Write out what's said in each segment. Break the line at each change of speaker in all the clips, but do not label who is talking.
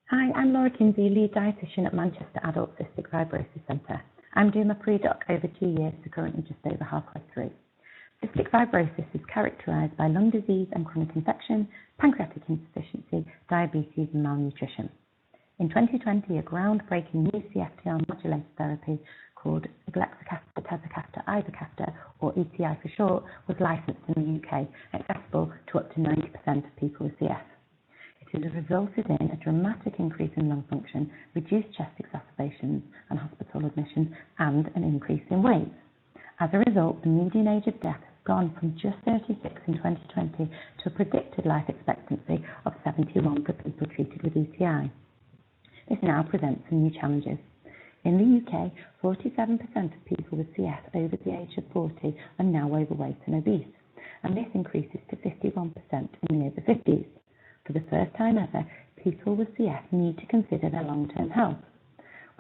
Hi, I'm Laura Kinsey, lead dietitian at Manchester Adult Cystic Fibrosis Centre. I'm doing my pre-doc over 2 years, so currently just over halfway through. Cystic fibrosis is characterised by lung disease and chronic infection, pancreatic insufficiency, diabetes and malnutrition. In 2020, a groundbreaking new CFTR modulator therapy called glexacaftor, tezacaftor, ivacaftor, or ETI for short, was licensed in the UK, accessible to up to 90% of people with CF. It has resulted in a dramatic increase in lung function, reduced chest exacerbations and hospital admissions, and an increase in weight. As a result, the median age of death has gone from just 36 in 2020 to a predicted life expectancy of 71 for people treated with ETI. This now presents some new challenges. In the UK, 47% of people with CF over the age of 40 are now overweight and obese, and this increases to 51% in the over 50s. For the first time ever, people with CF need to consider their long-term health.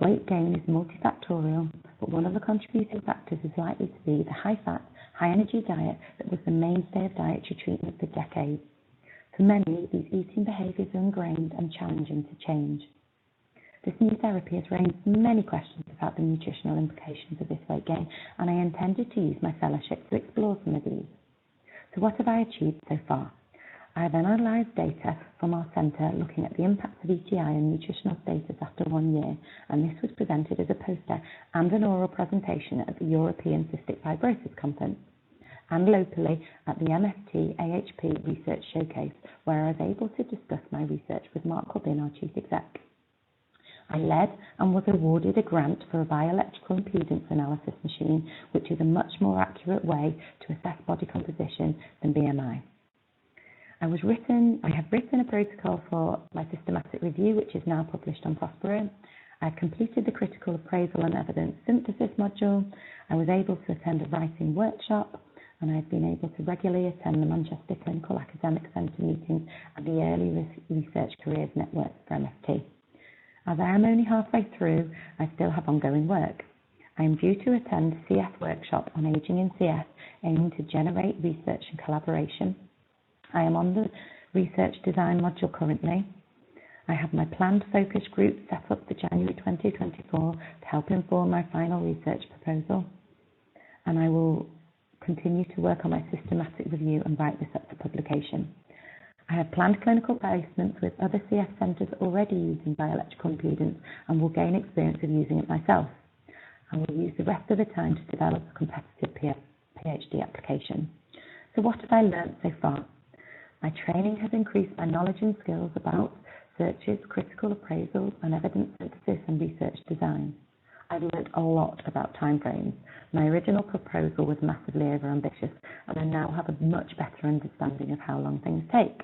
Weight gain is multifactorial, but one of the contributing factors is likely to be the high-fat, high-energy diet that was the mainstay of dietary treatment for decades. For many, these eating behaviours are ingrained and challenging to change. This new therapy has raised many questions about the nutritional implications of this weight gain, and I intended to use my fellowship to explore some of these. So what have I achieved so far? I have analysed data from our centre looking at the impact of ETI and nutritional status after 1 year, and this was presented as a poster and an oral presentation at the European Cystic Fibrosis Conference, and locally at the MST AHP Research Showcase, where I was able to discuss my research with Mark Corbin, our Chief Exec. I led and was awarded a grant for a bioelectrical impedance analysis machine, which is a much more accurate way to assess body composition than BMI. I have written a protocol for my systematic review, which is now published on Prospero. I completed the critical appraisal and evidence synthesis module. I was able to attend a writing workshop, and I've been able to regularly attend the Manchester Clinical Academic Centre meetings and the Early Research Careers Network for MST. As I am only halfway through, I still have ongoing work. I am due to attend a CF workshop on ageing in CF, aiming to generate research and collaboration. I am on the research design module currently. I have my planned focus group set up for January 2024 to help inform my final research proposal, and I will continue to work on my systematic review and write this up for publication. I have planned clinical placements with other CF centres already using bioelectrical impedance and will gain experience of using it myself. I will use the rest of the time to develop a competitive PhD application. So what have I learned so far? My training has increased my knowledge and skills about searches, critical appraisals, and evidence synthesis and research design. I've learned a lot about timeframes. My original proposal was massively overambitious, and I now have a much better understanding of how long things take.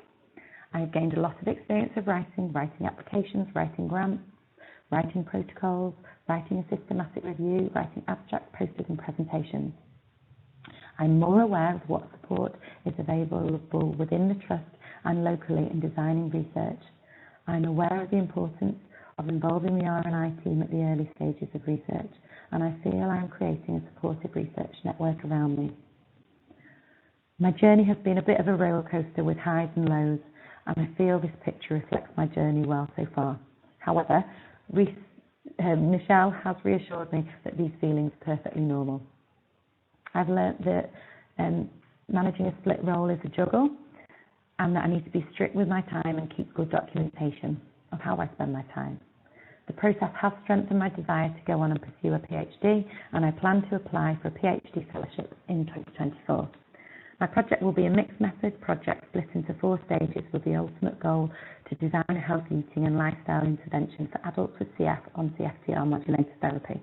I have gained a lot of experience of writing applications, writing grants, writing protocols, writing a systematic review, writing abstract posters and presentations. I'm more aware of what support is available within the trust and locally in designing research. I'm aware of the importance of involving the R&I team at the early stages of research, and I feel I am creating a supportive research network around me. My journey has been a bit of a roller coaster with highs and lows, and I feel this picture reflects my journey well so far. However, Michelle has reassured me that these feelings are perfectly normal. I've learnt that managing a split role is a juggle, and that I need to be strict with my time and keep good documentation of how I spend my time. The process has strengthened my desire to go on and pursue a PhD, and I plan to apply for a PhD fellowship in 2024. My project will be a mixed method project split into 4 stages with the ultimate goal to design a healthy eating and lifestyle intervention for adults with CF on CFTR modulator therapy.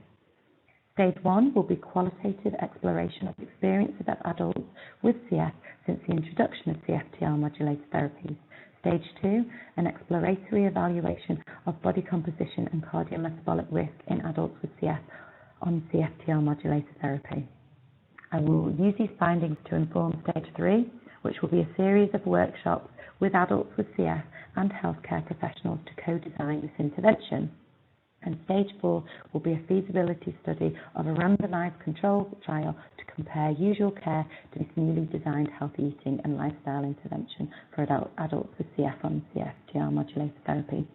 Stage 1 will be qualitative exploration of experiences of adults with CF since the introduction of CFTR modulator therapies. Stage 2, an exploratory evaluation of body composition and cardiometabolic risk in adults with CF on CFTR modulator therapy. I will use these findings to inform Stage 3, which will be a series of workshops with adults with CF and healthcare professionals to co-design this intervention. And Stage 4 will be a feasibility study of a randomised controlled trial to compare usual care to this newly designed healthy eating and lifestyle intervention for adults with CF on CFTR modulator therapy.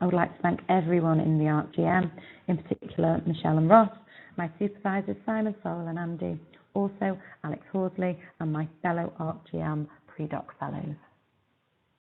I would like to thank everyone in the ARC GM, in particular Michelle and Ross, my supervisors Simon, Sorrell and Andy, also Alex Horsley and my fellow ARC GM pre-doc fellows.